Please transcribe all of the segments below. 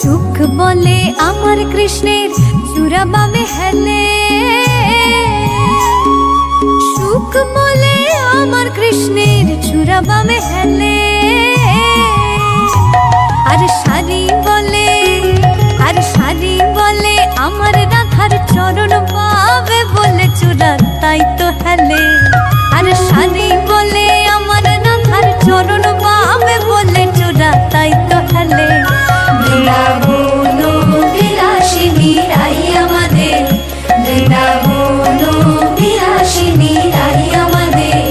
সুখ বলে আমার কৃষ্ণের চূড়া বামে হেলে, সুখ বলে আমার কৃষ্ণের চূড়া বামে হেলে। আর শাড়ি বলে, আর শাড়ি বলে আমার রাধার চরণ পাবে বলে চূড়া তাই তো হেলে। আর শাড়ি বলে আমার রাধার চরণ পাবে বলে চূড়া তাই তো হেলে। বৃন্দাবন বিলাসিনী রাই আমাদের, বৃন্দাবন বিলাসিনী রাই আমাদের।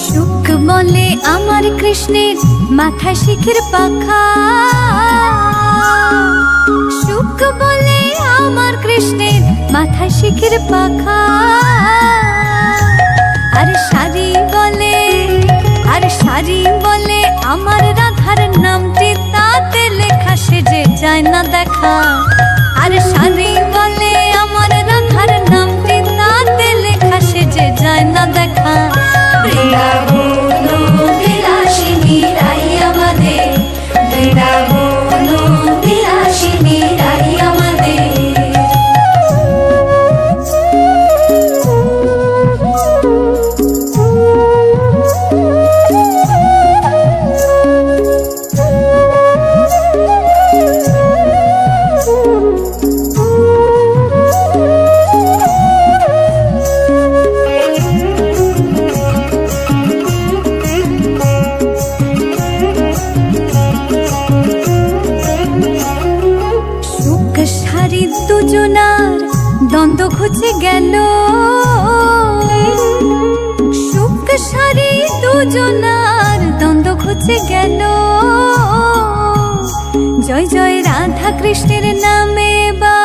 সুখ বলে আমার কৃষ্ণের মাথায় শিখের পাখা, সুখ বলে আমার কৃষ্ণের মাথায় শিখের পাখা। আর শাড়ি বলে, আর শাড়ি বলে আমার রাধার নামটি তাতে লেখা সেজে যায় না দেখা। আর শাড়ি বলে আমার রাধার নামটি তাতে লেখা সেজে যায় না দেখা। বৃন্দাবন বিলাসিনী রাই আমাদের, বৃন্দাবন বিলাসিনী রাই আমাদের। দুজনার দ্বন্দ্ব ঘুচে গেল, সুখ সারি দুজনার দ্বন্দ্ব ঘুচে গেল। জয় জয় রাধা কৃষ্ণের নামে বা